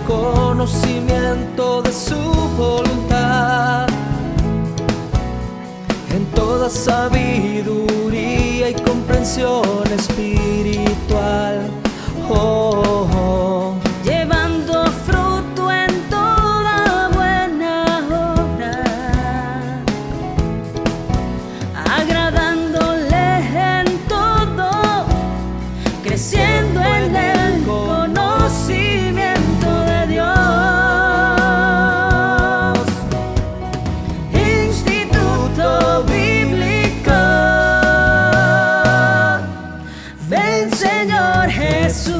conocimiento de su voluntad, en toda sabiduría y comprensión espiritual. Oh, oh. Llevando fruto en toda buena obra, agradándole en todo, creciendo en el conocimiento de Dios. Instituto Bíblico, ven Señor Jesús.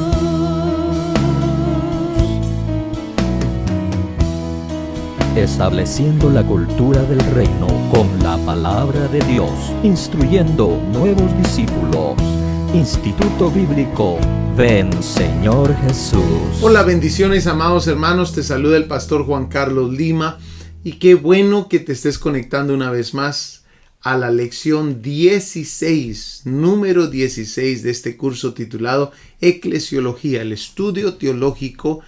Estableciendo la cultura del reino con la palabra de Dios, instruyendo nuevos discípulos. Instituto Bíblico, ven Señor Jesús. Hola, bendiciones, amados hermanos, te saluda el pastor Juan Carlos Lima y qué bueno que te estés conectando una vez más a la lección 16, número 16 de este curso titulado Eclesiología, el estudio teológico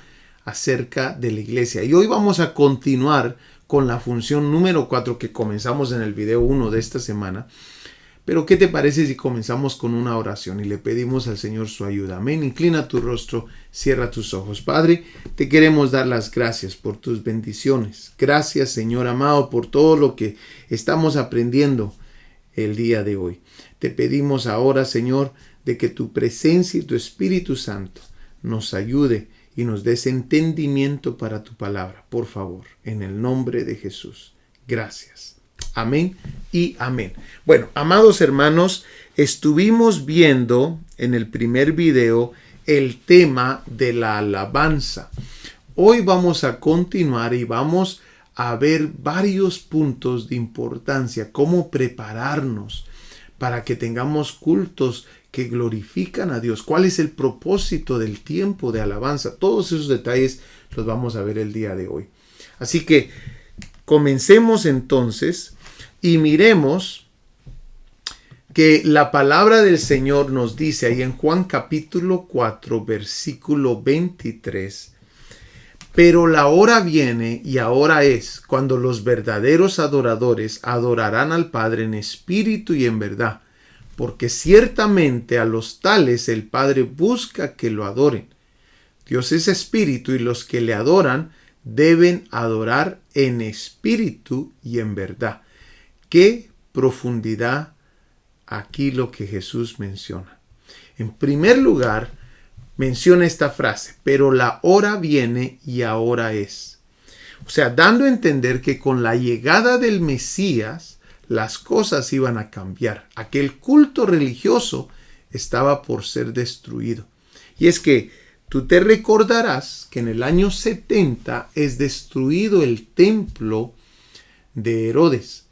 acerca de la iglesia. Y hoy vamos a continuar con la función número 4 que comenzamos en el video 1 de esta semana. Pero ¿qué te parece si comenzamos con una oración y le pedimos al Señor su ayuda? Amén. Inclina tu rostro, cierra tus ojos. Padre, te queremos dar las gracias por tus bendiciones. Gracias, Señor amado, por todo lo que estamos aprendiendo el día de hoy. Te pedimos ahora, Señor, de que tu presencia y tu Espíritu Santo nos ayude y nos des entendimiento para tu palabra. Por favor, en el nombre de Jesús. Gracias. Amén y amén. Bueno, amados hermanos, estuvimos viendo en el primer video el tema de la alabanza. Hoy vamos a continuar y vamos a ver varios puntos de importancia, cómo prepararnos para que tengamos cultos que glorifican a Dios. ¿Cuál es el propósito del tiempo de alabanza? Todos esos detalles los vamos a ver el día de hoy. Así que comencemos entonces y miremos que la palabra del Señor nos dice ahí en Juan capítulo 4, versículo 23, pero la hora viene y ahora es cuando los verdaderos adoradores adorarán al Padre en espíritu y en verdad, porque ciertamente a los tales el Padre busca que lo adoren. Dios es espíritu y los que le adoran deben adorar en espíritu y en verdad. Qué profundidad aquí lo que Jesús menciona. En primer lugar, menciona esta frase, pero la hora viene y ahora es. O sea, dando a entender que con la llegada del Mesías, las cosas iban a cambiar. Aquel culto religioso estaba por ser destruido. Y es que tú te recordarás que en el año 70 es destruido el templo de Herodes.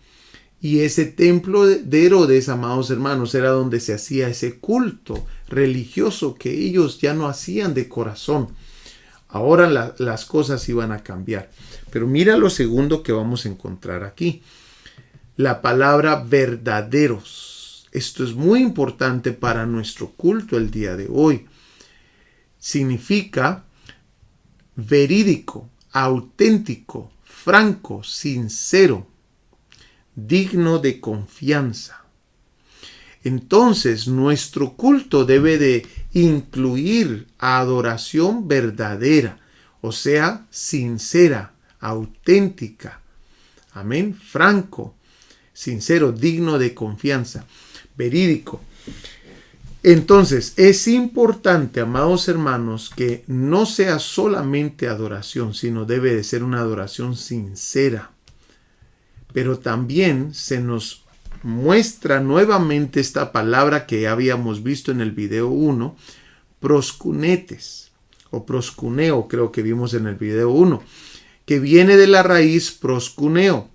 Y ese templo de Herodes, amados hermanos, era donde se hacía ese culto religioso que ellos ya no hacían de corazón. Ahora las cosas iban a cambiar. Pero mira lo segundo que vamos a encontrar aquí. La palabra verdaderos. Esto es muy importante para nuestro culto el día de hoy. Significa verídico, auténtico, franco, sincero, digno de confianza. Entonces, nuestro culto debe de incluir adoración verdadera, o sea, sincera, auténtica. Amén, franco, sincero, digno de confianza, verídico. Entonces, es importante, amados hermanos, que no sea solamente adoración, sino debe de ser una adoración sincera. Pero también se nos muestra nuevamente esta palabra que ya habíamos visto en el video 1, proskunetes, o proskuneo, creo que vimos en el video 1, que viene de la raíz proskuneo,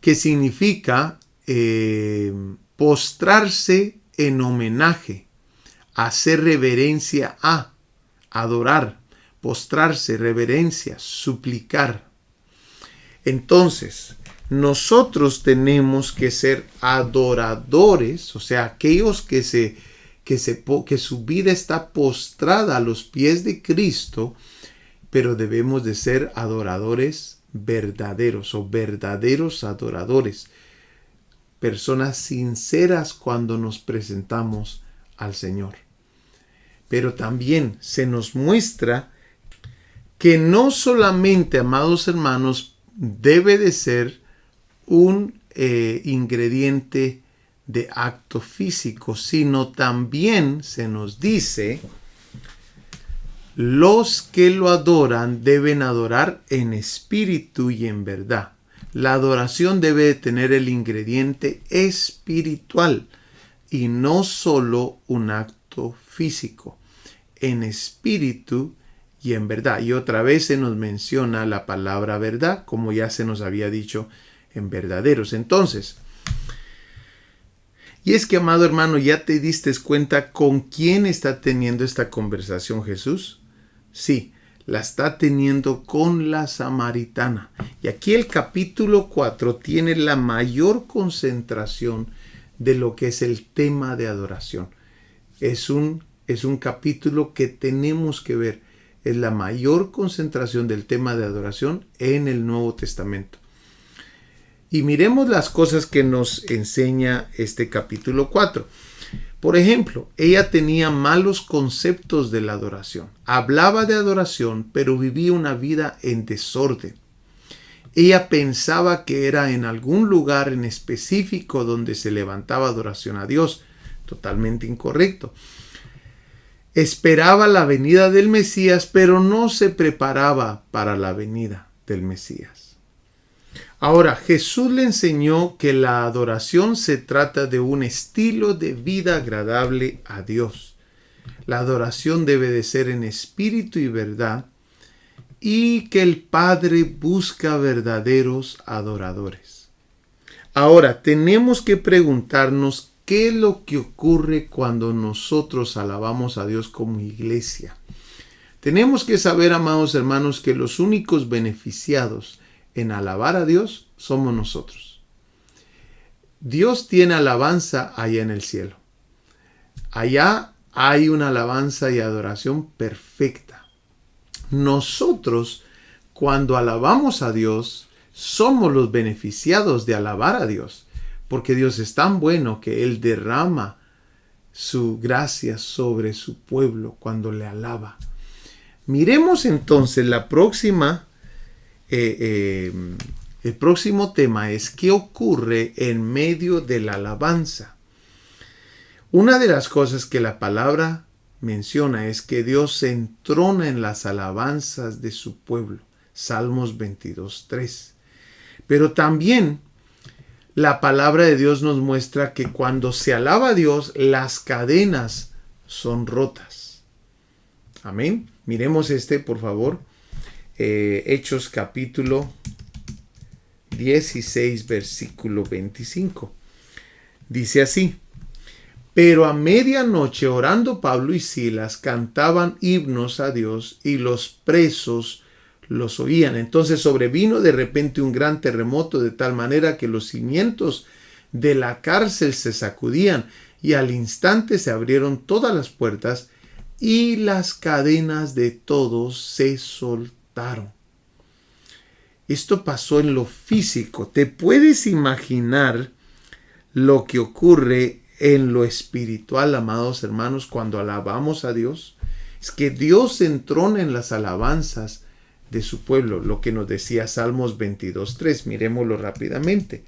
que significa postrarse en homenaje, hacer reverencia a, adorar, postrarse, reverencia, suplicar. Entonces, nosotros tenemos que ser adoradores, o sea, aquellos que su vida está postrada a los pies de Cristo, pero debemos de ser adoradores verdaderos o verdaderos adoradores. Personas sinceras cuando nos presentamos al Señor. Pero también se nos muestra que no solamente, amados hermanos, debe de ser un ingrediente de acto físico, sino también se nos dice, los que lo adoran deben adorar en espíritu y en verdad. La adoración debe de tener el ingrediente espiritual y no solo un acto físico, en espíritu y en verdad. Y otra vez se nos menciona la palabra verdad, como ya se nos había dicho, en verdaderos. Entonces, y es que, amado hermano, ¿ya te diste cuenta con quién está teniendo esta conversación Jesús? Sí, la está teniendo con la samaritana. Y aquí el capítulo 4 tiene la mayor concentración de lo que es el tema de adoración. Es un capítulo que tenemos que ver. Es la mayor concentración del tema de adoración en el Nuevo Testamento. Y miremos las cosas que nos enseña este capítulo 4. Por ejemplo, ella tenía malos conceptos de la adoración. Hablaba de adoración, pero vivía una vida en desorden. Ella pensaba que era en algún lugar en específico donde se levantaba adoración a Dios. Totalmente incorrecto. Esperaba la venida del Mesías, pero no se preparaba para la venida del Mesías. Ahora, Jesús le enseñó que la adoración se trata de un estilo de vida agradable a Dios. La adoración debe de ser en espíritu y verdad, y que el Padre busca verdaderos adoradores. Ahora, tenemos que preguntarnos qué es lo que ocurre cuando nosotros alabamos a Dios como iglesia. Tenemos que saber, amados hermanos, que los únicos beneficiados en alabar a Dios somos nosotros. Dios tiene alabanza allá en el cielo. Allá hay una alabanza y adoración perfecta. Nosotros, cuando alabamos a Dios, somos los beneficiados de alabar a Dios, porque Dios es tan bueno que Él derrama su gracia sobre su pueblo cuando le alaba. Miremos entonces la próxima. El próximo tema es ¿qué ocurre en medio de la alabanza? Una de las cosas que la palabra menciona es que Dios se entrona en las alabanzas de su pueblo. Salmos 22:3. Pero también la palabra de Dios nos muestra que cuando se alaba a Dios, las cadenas son rotas. Amén. Miremos por favor. Hechos capítulo 16 versículo 25. Dice así: pero a medianoche orando Pablo y Silas cantaban himnos a Dios y los presos los oían. Entonces sobrevino de repente un gran terremoto de tal manera que los cimientos de la cárcel se sacudían y al instante se abrieron todas las puertas y las cadenas de todos se soltaron. Esto pasó en lo físico. ¿Te puedes imaginar lo que ocurre en lo espiritual, amados hermanos, cuando alabamos a Dios? Es que Dios se entrona en las alabanzas de su pueblo, lo que nos decía Salmos 22:3. Miremoslo rápidamente.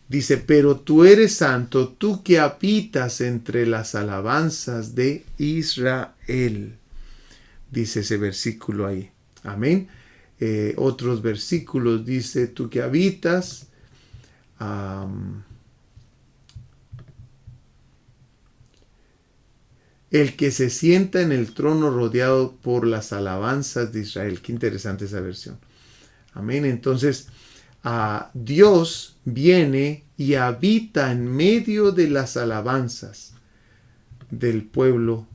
Dice: pero tú eres santo, tú que habitas entre las alabanzas de Israel. Dice ese versículo ahí. Amén. Otros versículos dice: tú que habitas. El que se sienta en el trono rodeado por las alabanzas de Israel. Qué interesante esa versión. Amén. Entonces, Dios viene y habita en medio de las alabanzas del pueblo.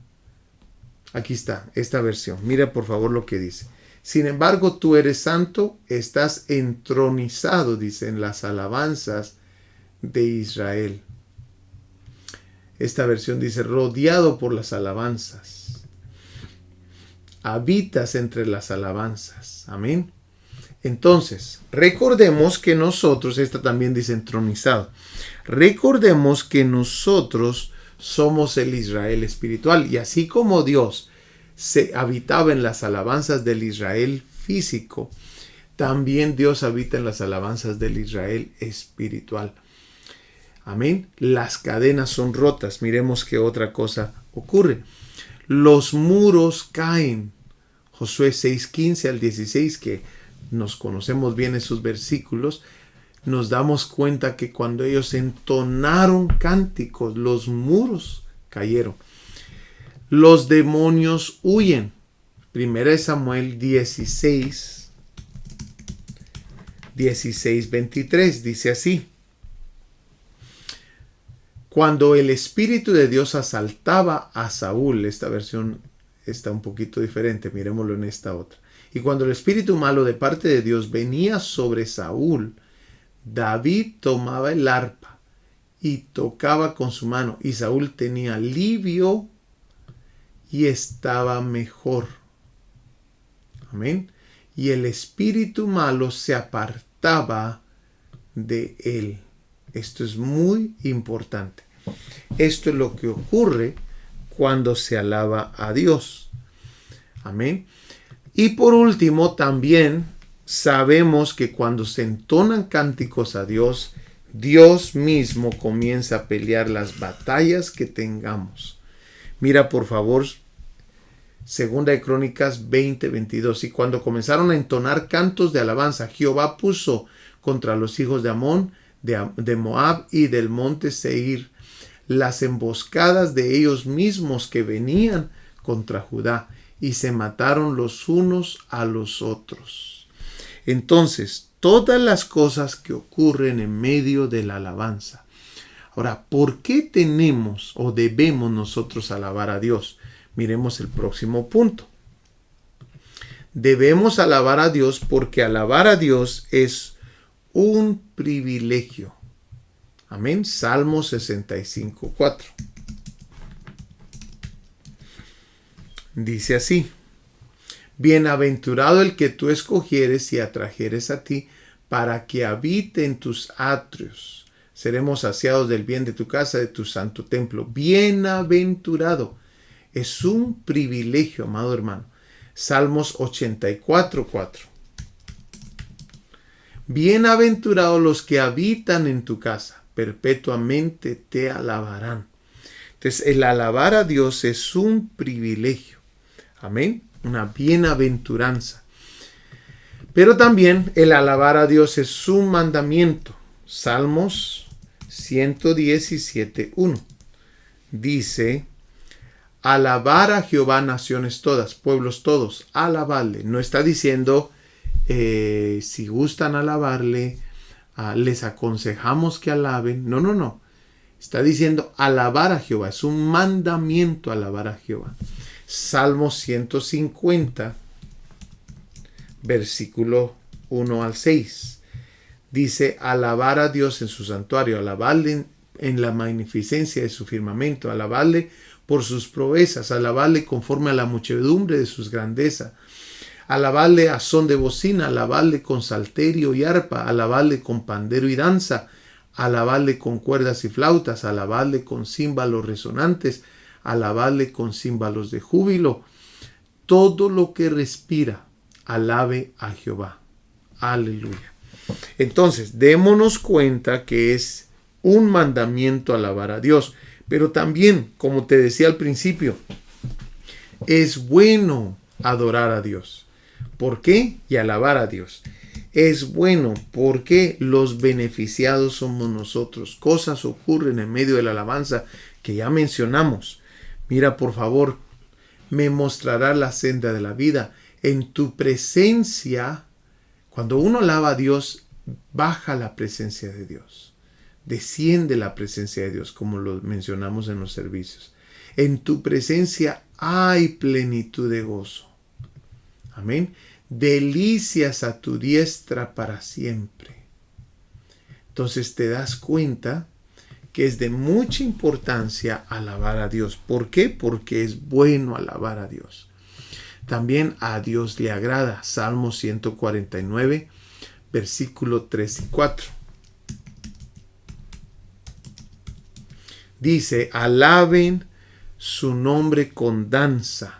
Aquí está, esta versión. Mira por favor lo que dice. Sin embargo, tú eres santo, estás entronizado, dice, en las alabanzas de Israel. Esta versión dice, rodeado por las alabanzas. habitas entre las alabanzas. Amén. Entonces, recordemos que nosotros, esta también dice entronizado, recordemos que nosotros somos el Israel espiritual, y así como Dios se habitaba en las alabanzas del Israel físico, también Dios habita en las alabanzas del Israel espiritual. Amén. Las cadenas son rotas. Miremos qué otra cosa ocurre. Los muros caen. Josué 6:15 al 16, que nos conocemos bien esos versículos, nos damos cuenta que cuando ellos entonaron cánticos, los muros cayeron. Los demonios huyen. 1 Samuel 16:23 dice así: cuando el Espíritu de Dios asaltaba a Saúl, esta versión está un poquito diferente, miremoslo en esta otra. Y cuando el espíritu malo de parte de Dios venía sobre Saúl, David tomaba el arpa y tocaba con su mano, y Saúl tenía alivio y estaba mejor. Amén. Y el espíritu malo se apartaba de él. Esto es muy importante. Esto es lo que ocurre cuando se alaba a Dios. Amén. Y por último, también sabemos que cuando se entonan cánticos a Dios, Dios mismo comienza a pelear las batallas que tengamos. Mira por favor, 2 de Crónicas 20:22. Y cuando comenzaron a entonar cantos de alabanza, Jehová puso contra los hijos de Amón, de Moab y del monte Seir las emboscadas de ellos mismos que venían contra Judá, y se mataron los unos a los otros. Entonces, todas las cosas que ocurren en medio de la alabanza. Ahora, ¿por qué tenemos o debemos nosotros alabar a Dios? Miremos el próximo punto. Debemos alabar a Dios porque alabar a Dios es un privilegio. Amén. Salmo 65:4. Dice así: bienaventurado el que tú escogieres y atrajeres a ti, para que habite en tus atrios. Seremos saciados del bien de tu casa, de tu santo templo. Bienaventurado. Es un privilegio, amado hermano. Salmos 84:4. Bienaventurados los que habitan en tu casa, perpetuamente te alabarán. Entonces, el alabar a Dios es un privilegio. Amén. Una bienaventuranza. Pero también el alabar a Dios es un mandamiento. Salmos 117:1. Dice: alabar a Jehová naciones todas, pueblos todos, alabarle. No está diciendo si gustan alabarle, les aconsejamos que alaben. No. Está diciendo alabar a Jehová. Es un mandamiento alabar a Jehová. Salmo 150, versículo 1 al 6. Dice: alabar a Dios en su santuario, alabarle en la magnificencia de su firmamento, alabarle por sus proezas, alabarle conforme a la muchedumbre de sus grandezas, alabarle a son de bocina, alabarle con salterio y arpa, alabarle con pandero y danza, alabarle con cuerdas y flautas, alabarle con címbalos resonantes, alabarle con címbalos de júbilo. Todo lo que respira, alabe a Jehová. Aleluya. Entonces, démonos cuenta que es un mandamiento alabar a Dios, pero también, como te decía al principio, es bueno adorar a Dios. ¿Por qué? Y alabar a Dios. Es bueno porque los beneficiados somos nosotros. Cosas ocurren en medio de la alabanza que ya mencionamos. Mira, por favor, me mostrará la senda de la vida. En tu presencia, cuando uno alaba a Dios, baja la presencia de Dios. Desciende la presencia de Dios, como lo mencionamos en los servicios. En tu presencia hay plenitud de gozo. Amén. Delicias a tu diestra para siempre. Entonces te das cuenta que es de mucha importancia alabar a Dios. ¿Por qué? Porque es bueno alabar a Dios. también a Dios le agrada. Salmo 149, versículo 3 y 4. Dice, alaben su nombre con danza,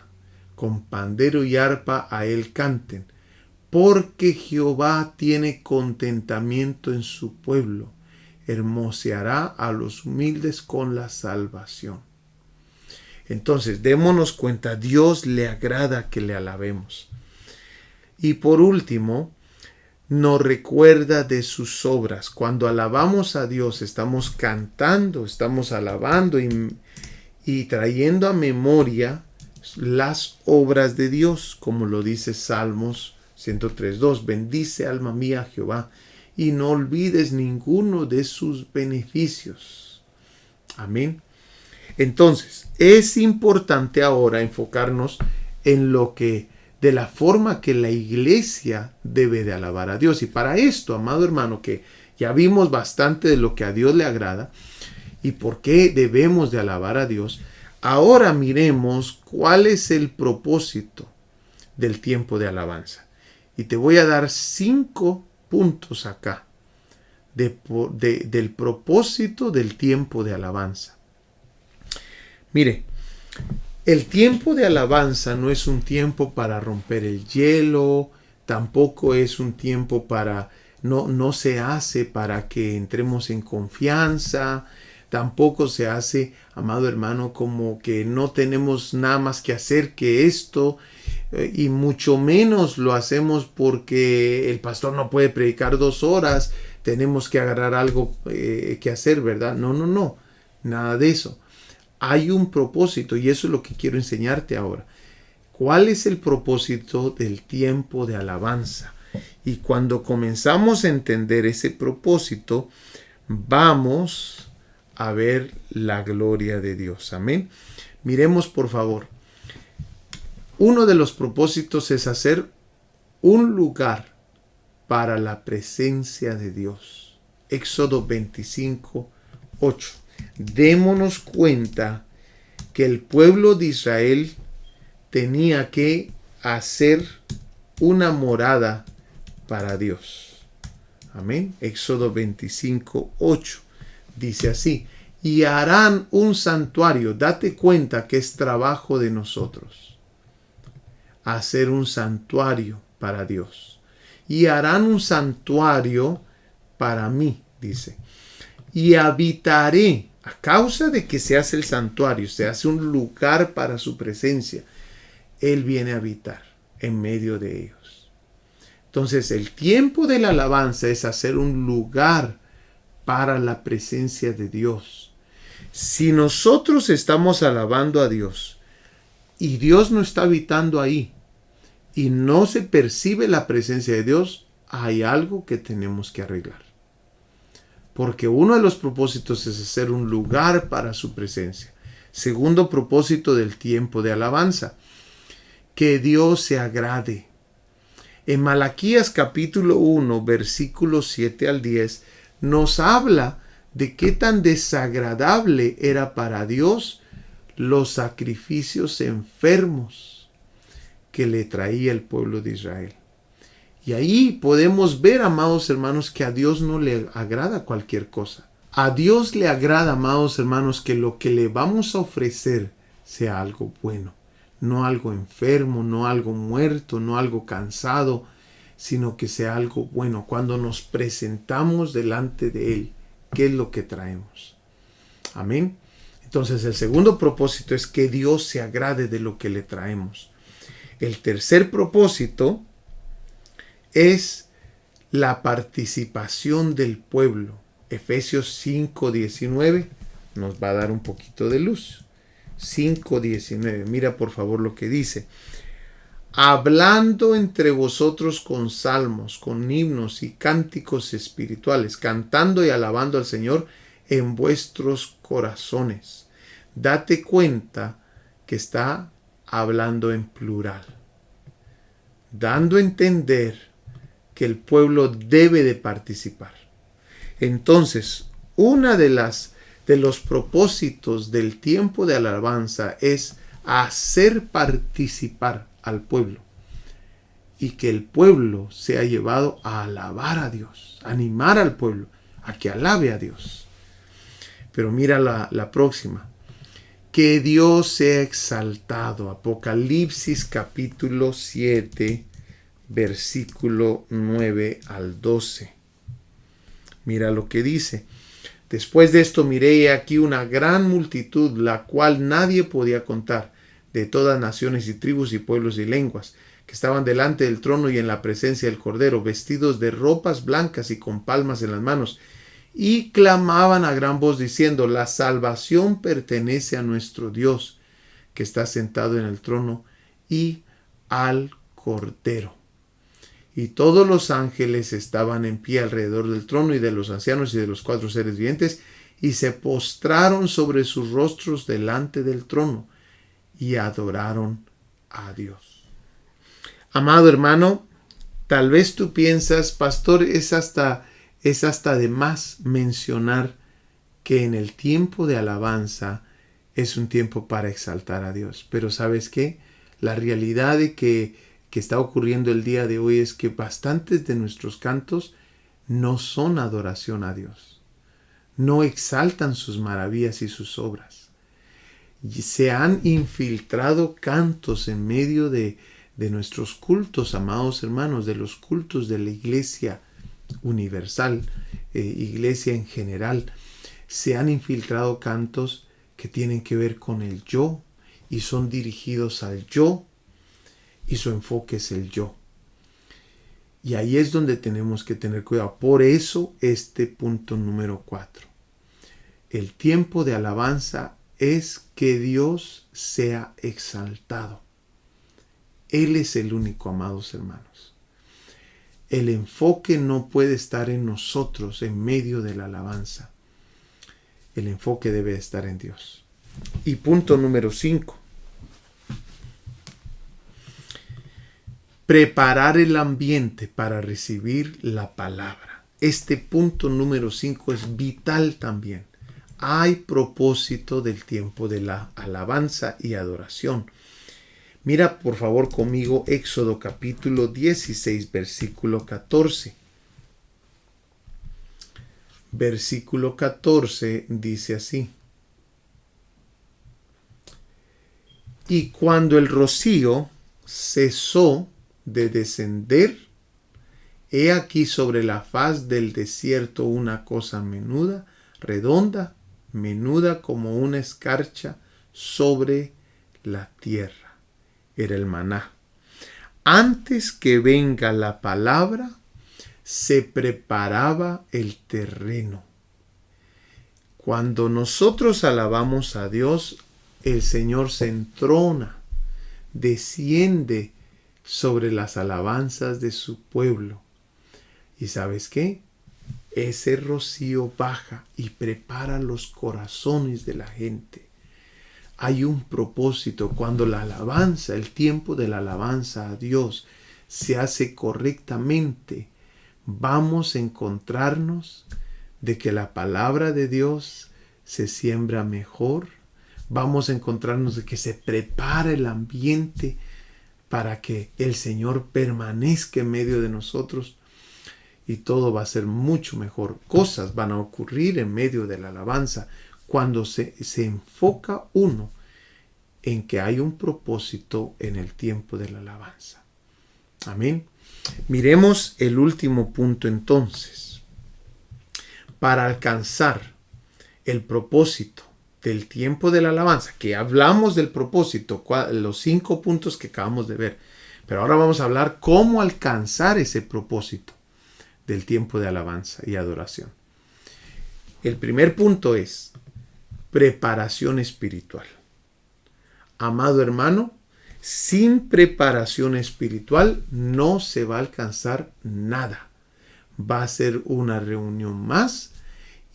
con pandero y arpa a él canten, porque Jehová tiene contentamiento en su pueblo, hermoseará a los humildes con la salvación. Entonces, démonos cuenta, Dios le agrada que le alabemos. Y por último, nos recuerda de sus obras. Cuando alabamos a Dios, estamos cantando, estamos alabando y trayendo a memoria las obras de Dios, como lo dice Salmos 103:2. Bendice, alma mía, a Jehová, y no olvides ninguno de sus beneficios. Amén. Entonces, es importante ahora enfocarnos en de la forma que la iglesia debe de alabar a Dios. Y para esto, amado hermano, que ya vimos bastante de lo que a Dios le agrada y por qué debemos de alabar a Dios, ahora miremos cuál es el propósito del tiempo de alabanza. Y te voy a dar 5 puntos acá del propósito del tiempo de alabanza. Mire, el tiempo de alabanza no es un tiempo para romper el hielo, tampoco es un tiempo no se hace para que entremos en confianza, tampoco se hace, amado hermano, como que no tenemos nada más que hacer que esto, y mucho menos lo hacemos porque el pastor no puede predicar 2 horas, tenemos que agarrar algo que hacer, ¿verdad? No, nada de eso. Hay un propósito y eso es lo que quiero enseñarte ahora. ¿Cuál es el propósito del tiempo de alabanza? Y cuando comenzamos a entender ese propósito, vamos a ver la gloria de Dios. Amén. Miremos por favor. Uno de los propósitos es hacer un lugar para la presencia de Dios. Éxodo 25:8. Démonos cuenta que el pueblo de Israel tenía que hacer una morada para Dios. Amén. Éxodo 25:8 dice así: y harán un santuario. Date cuenta que es trabajo de nosotros hacer un santuario para Dios. Y harán un santuario para mí, dice. Y habitaré. A causa de que se hace el santuario, se hace un lugar para su presencia, Él viene a habitar en medio de ellos. Entonces, el tiempo de la alabanza es hacer un lugar para la presencia de Dios. Si nosotros estamos alabando a Dios y Dios no está habitando ahí y no se percibe la presencia de Dios, hay algo que tenemos que arreglar. Porque uno de los propósitos es hacer un lugar para su presencia. Segundo propósito del tiempo de alabanza, que Dios se agrade. En Malaquías capítulo 1, versículos 7 al 10, nos habla de qué tan desagradable era para Dios los sacrificios enfermos que le traía el pueblo de Israel. Y ahí podemos ver, amados hermanos, que a Dios no le agrada cualquier cosa. A Dios le agrada, amados hermanos, que lo que le vamos a ofrecer sea algo bueno. No algo enfermo, no algo muerto, no algo cansado, sino que sea algo bueno. Cuando nos presentamos delante de Él, ¿qué es lo que traemos? Amén. Entonces el segundo propósito es que Dios se agrade de lo que le traemos. El tercer propósito es la participación del pueblo. Efesios 5:19 nos va a dar un poquito de luz. 5:19, mira por favor lo que dice: hablando entre vosotros con salmos, con himnos y cánticos espirituales, cantando y alabando al Señor en vuestros corazones. Date cuenta que está hablando en plural, dando a entender que el pueblo debe de participar. Entonces, una de los propósitos del tiempo de alabanza es hacer participar al pueblo y que el pueblo sea llevado a alabar a Dios, animar al pueblo a que alabe a Dios. Pero mira la próxima. Que Dios sea exaltado. Apocalipsis capítulo 7, versículo 9 al 12. Mira lo que dice. Después de esto miré aquí una gran multitud, la cual nadie podía contar, de todas naciones y tribus y pueblos y lenguas, que estaban delante del trono y en la presencia del Cordero, vestidos de ropas blancas y con palmas en las manos, y clamaban a gran voz diciendo: la salvación pertenece a nuestro Dios, que está sentado en el trono, y al Cordero. Y todos los ángeles estaban en pie alrededor del trono y de los ancianos y de los 4 seres vivientes, y se postraron sobre sus rostros delante del trono y adoraron a Dios. Amado hermano, tal vez tú piensas, pastor, es hasta de más mencionar que en el tiempo de alabanza es un tiempo para exaltar a Dios. Pero ¿sabes qué? La realidad de que está ocurriendo el día de hoy es que bastantes de nuestros cantos no son adoración a Dios. No exaltan sus maravillas y sus obras. Y se han infiltrado cantos en medio de nuestros cultos, amados hermanos, de los cultos de la iglesia universal, iglesia en general. Se han infiltrado cantos que tienen que ver con el yo y son dirigidos al yo, y su enfoque es el yo. Y ahí es donde tenemos que tener cuidado. Por eso este punto número 4. El tiempo de alabanza es que Dios sea exaltado. Él es el único, amados hermanos. El enfoque no puede estar en nosotros en medio de la alabanza. El enfoque debe estar en Dios. Y punto número 5. Preparar el ambiente para recibir la palabra. Este punto número 5 es vital también. Hay propósito del tiempo de la alabanza y adoración. Mira por favor conmigo Éxodo capítulo 16, versículo 14. Versículo 14 dice así: y cuando el rocío cesó de descender, he aquí sobre la faz del desierto una cosa menuda, redonda, menuda como una escarcha sobre la tierra. Era el maná. Antes que venga la palabra, se preparaba el terreno. Cuando nosotros alabamos a Dios, el Señor se entrona, desciende sobre las alabanzas de su pueblo. ¿Y sabes qué? Ese rocío baja y prepara los corazones de la gente. Hay un propósito. Cuando la alabanza, el tiempo de la alabanza a Dios se hace correctamente, vamos a encontrarnos de que la palabra de Dios se siembra mejor. Vamos a encontrarnos de que se prepara el ambiente para que el Señor permanezca en medio de nosotros, y todo va a ser mucho mejor. Cosas van a ocurrir en medio de la alabanza cuando se enfoca uno en que hay un propósito en el tiempo de la alabanza. Amén. Miremos el último punto entonces. Para alcanzar el propósito del tiempo de la alabanza, que hablamos del propósito, los 5 puntos que acabamos de ver, pero ahora vamos a hablar cómo alcanzar ese propósito del tiempo de alabanza y adoración. El primer punto es preparación espiritual. Amado hermano, sin preparación espiritual no se va a alcanzar nada. Va a ser una reunión más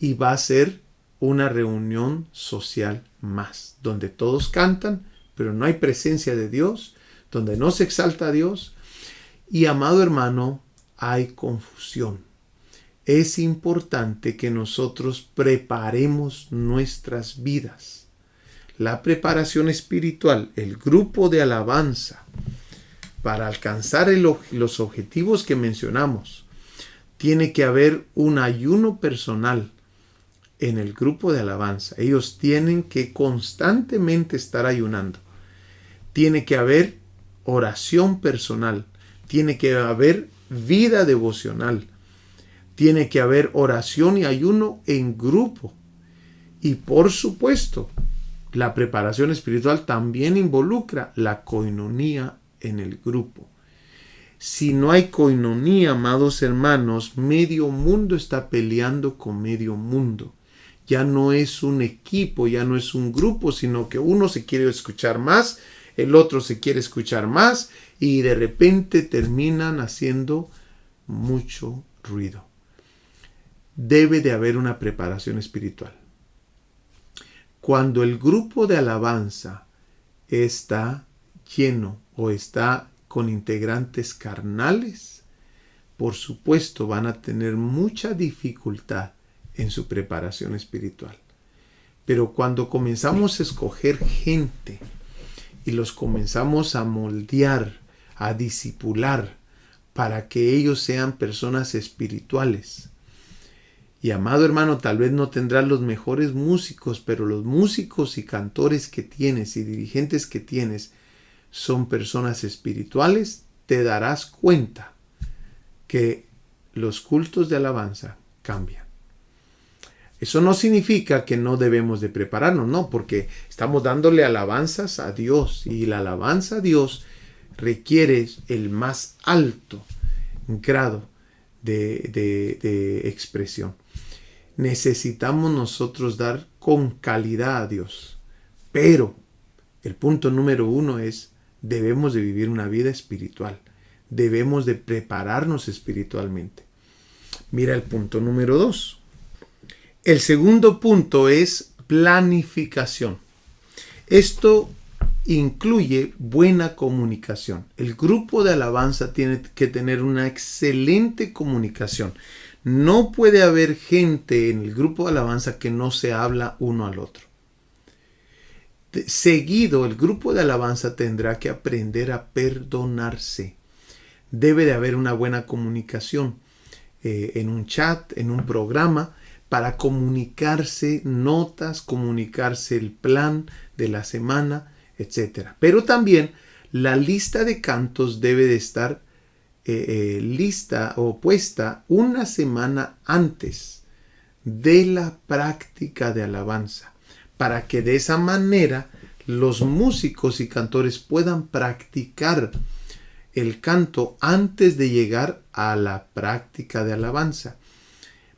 y va a ser una reunión social más, donde todos cantan, pero no hay presencia de Dios, donde no se exalta a Dios. Y amado hermano, hay confusión. Es importante que nosotros preparemos nuestras vidas. La preparación espiritual, el grupo de alabanza, para alcanzar los objetivos que mencionamos, tiene que haber un ayuno personal en el grupo de alabanza. Ellos tienen que constantemente estar ayunando. Tiene que haber oración personal. Tiene que haber vida devocional. Tiene que haber oración y ayuno en grupo. Y por supuesto, la preparación espiritual también involucra la coinonía en el grupo. Si no hay coinonía, amados hermanos, medio mundo está peleando con medio mundo. Ya no es un equipo, ya no es un grupo, sino que uno se quiere escuchar más, el otro se quiere escuchar más y de repente terminan haciendo mucho ruido. Debe de haber una preparación espiritual. Cuando el grupo de alabanza está lleno o está con integrantes carnales, por supuesto van a tener mucha dificultad en su preparación espiritual. Pero cuando comenzamos a escoger gente y los comenzamos a moldear, a discipular para que ellos sean personas espirituales. Y amado hermano, tal vez no tendrás los mejores músicos, pero los músicos y cantores que tienes y dirigentes que tienes son personas espirituales, te darás cuenta que los cultos de alabanza cambian. Eso no significa que no debemos de prepararnos, no, porque estamos dándole alabanzas a Dios y la alabanza a Dios requiere el más alto grado de expresión. Necesitamos nosotros dar con calidad a Dios, pero el punto número 1 es debemos de vivir una vida espiritual, debemos de prepararnos espiritualmente. Mira el punto número 2. El segundo punto es planificación. Esto incluye buena comunicación. El grupo de alabanza tiene que tener una excelente comunicación. No puede haber gente en el grupo de alabanza que no se habla uno al otro. Seguido, el grupo de alabanza tendrá que aprender a perdonarse. Debe de haber una buena comunicación en un chat, en un programa, para comunicarse notas, comunicarse el plan de la semana, etc. Pero también la lista de cantos debe de estar lista o puesta una semana antes de la práctica de alabanza, para que de esa manera los músicos y cantores puedan practicar el canto antes de llegar a la práctica de alabanza.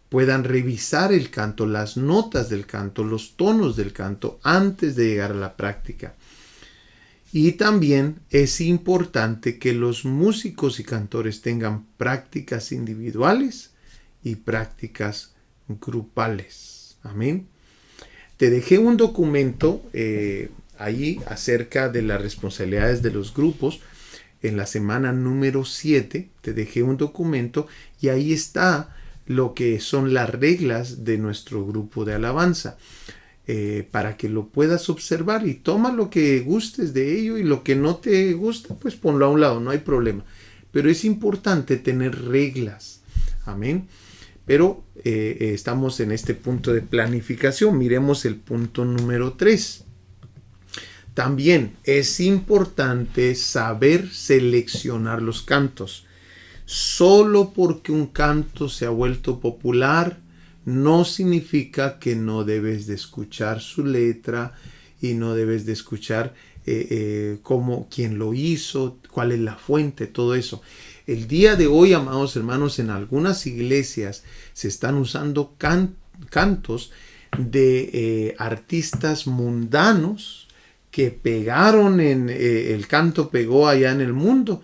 Puedan revisar el canto, las notas del canto, los tonos del canto antes de llegar a la práctica. Y también es importante que los músicos y cantores tengan prácticas individuales y prácticas grupales. Amén. Te dejé un documento allí acerca de las responsabilidades de los grupos. En la semana número 7 te dejé un documento y ahí está lo que son las reglas de nuestro grupo de alabanza, para que lo puedas observar y toma lo que gustes de ello y lo que no te gusta, pues ponlo a un lado, no hay problema. Pero es importante tener reglas. Amén. Pero estamos en este punto de planificación. Miremos el punto número 3. También es importante saber seleccionar los cantos. Solo porque un canto se ha vuelto popular no significa que no debes de escuchar su letra y no debes de escuchar cómo, quién lo hizo, cuál es la fuente, todo eso. El día de hoy, amados hermanos, en algunas iglesias se están usando cantos de artistas mundanos que pegaron el canto pegó allá en el mundo.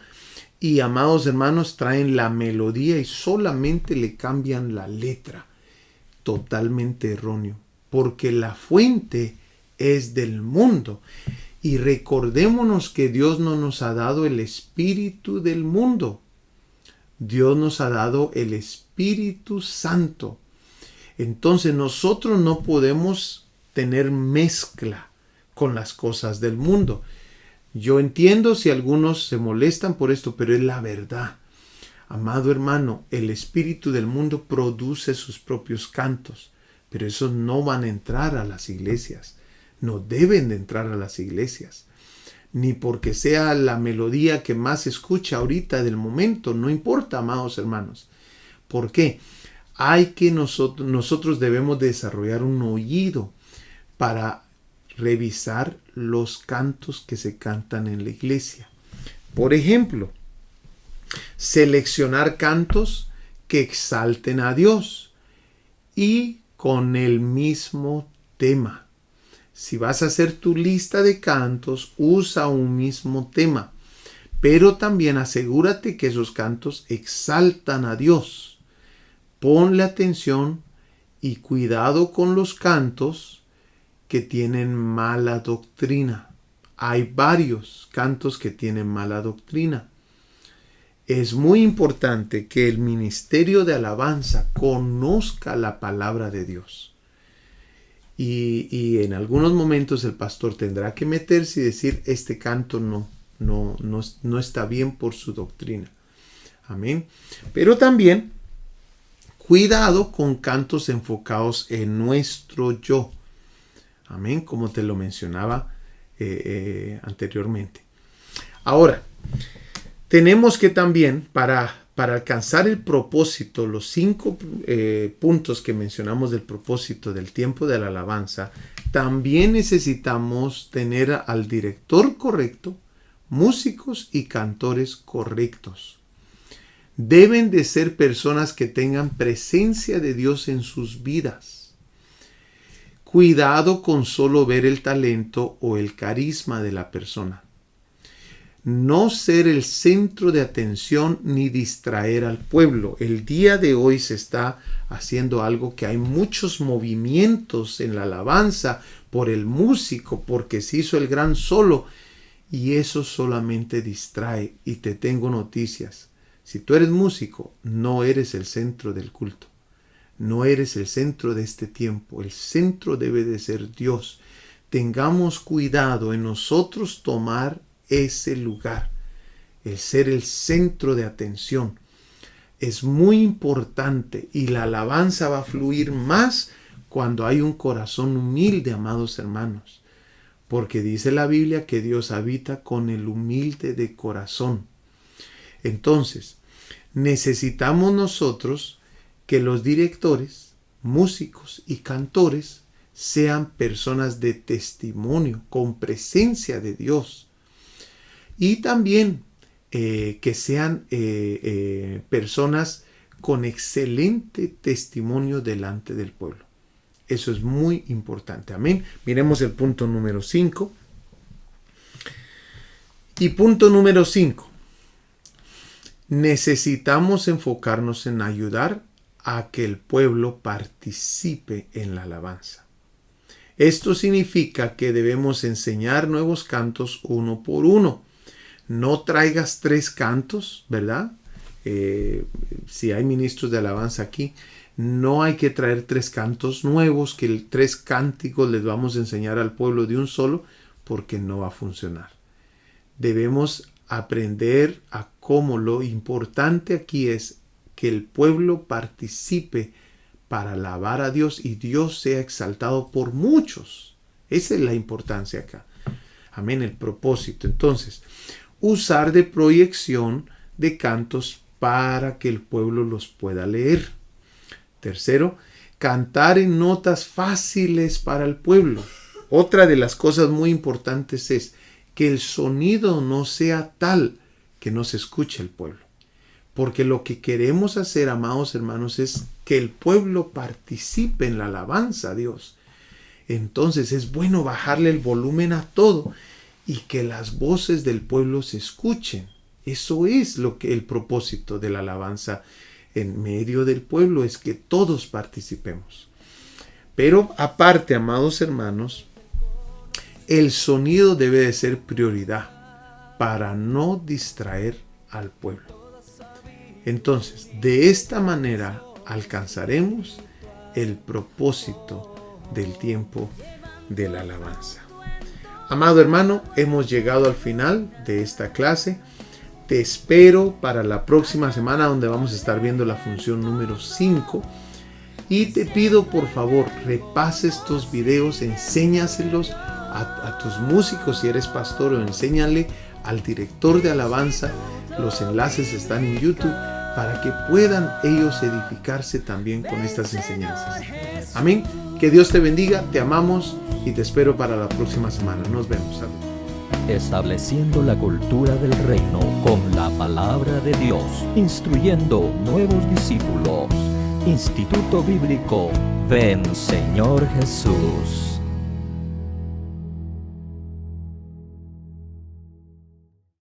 Y amados hermanos, traen la melodía y solamente le cambian la letra. Totalmente erróneo. Porque la fuente es del mundo. Y recordémonos que Dios no nos ha dado el espíritu del mundo. Dios nos ha dado el Espíritu Santo. Entonces nosotros no podemos tener mezcla con las cosas del mundo. Yo entiendo si algunos se molestan por esto, pero es la verdad. Amado hermano, el espíritu del mundo produce sus propios cantos, pero esos no van a entrar a las iglesias. No deben de entrar a las iglesias. Ni porque sea la melodía que más se escucha ahorita del momento. No importa, amados hermanos. ¿Por qué? Nosotros debemos desarrollar un oído para revisar los cantos que se cantan en la iglesia. Por ejemplo, seleccionar cantos que exalten a Dios y con el mismo tema. Si vas a hacer tu lista de cantos, usa un mismo tema, pero también asegúrate que esos cantos exaltan a Dios. Ponle atención y cuidado con los cantos que tienen mala doctrina. Hay varios cantos que tienen mala doctrina. Es muy importante que el ministerio de alabanza conozca la palabra de Dios. Y en algunos momentos el pastor tendrá que meterse y decir, este canto no está bien por su doctrina. Amén. Pero también cuidado con cantos enfocados en nuestro yo. Amén, como te lo mencionaba anteriormente. Ahora, tenemos que también, para alcanzar el propósito, los 5 puntos que mencionamos del propósito del tiempo de la alabanza, también necesitamos tener al director correcto, músicos y cantores correctos. Deben de ser personas que tengan presencia de Dios en sus vidas. Cuidado con solo ver el talento o el carisma de la persona. No ser el centro de atención ni distraer al pueblo. El día de hoy se está haciendo algo que hay muchos movimientos en la alabanza por el músico, porque se hizo el gran solo, y eso solamente distrae. Y te tengo noticias. Si tú eres músico, no eres el centro del culto. No eres el centro de este tiempo. El centro debe de ser Dios. Tengamos cuidado en nosotros tomar ese lugar, el ser el centro de atención. Es muy importante y la alabanza va a fluir más cuando hay un corazón humilde, amados hermanos, porque dice la Biblia que Dios habita con el humilde de corazón. Entonces, necesitamos nosotros que los directores, músicos y cantores sean personas de testimonio, con presencia de Dios. Y también que sean personas con excelente testimonio delante del pueblo. Eso es muy importante. Amén. Miremos el punto número 5. Y punto número 5. Necesitamos enfocarnos en ayudar a que el pueblo participe en la alabanza. Esto significa que debemos enseñar nuevos cantos uno por uno. No traigas 3 cantos, ¿verdad? Si hay ministros de alabanza aquí, no hay que traer 3 cantos nuevos, que 3 cánticos les vamos a enseñar al pueblo de un solo, porque no va a funcionar. Debemos aprender a cómo. Lo importante aquí es que el pueblo participe para alabar a Dios y Dios sea exaltado por muchos. Esa es la importancia acá. Amén, el propósito. Entonces, usar de proyección de cantos para que el pueblo los pueda leer. Tercero, cantar en notas fáciles para el pueblo. Otra de las cosas muy importantes es que el sonido no sea tal que no se escuche el pueblo. Porque lo que queremos hacer, amados hermanos, es que el pueblo participe en la alabanza a Dios. Entonces es bueno bajarle el volumen a todo y que las voces del pueblo se escuchen. Eso es lo que el propósito de la alabanza en medio del pueblo, es que todos participemos. Pero aparte, amados hermanos, el sonido debe de ser prioridad para no distraer al pueblo. Entonces, de esta manera alcanzaremos el propósito del tiempo de la alabanza. Amado hermano, hemos llegado al final de esta clase. Te espero para la próxima semana, donde vamos a estar viendo la función número 5. Y te pido por favor, repase estos videos, enséñaselos a tus músicos si eres pastor, o enséñale al director de alabanza. Los enlaces están en YouTube para que puedan ellos edificarse también con estas enseñanzas. Amén. Que Dios te bendiga, te amamos y te espero para la próxima semana. Nos vemos. Salud. Estableciendo la cultura del reino con la palabra de Dios, instruyendo nuevos discípulos. Instituto Bíblico Ven Señor Jesús.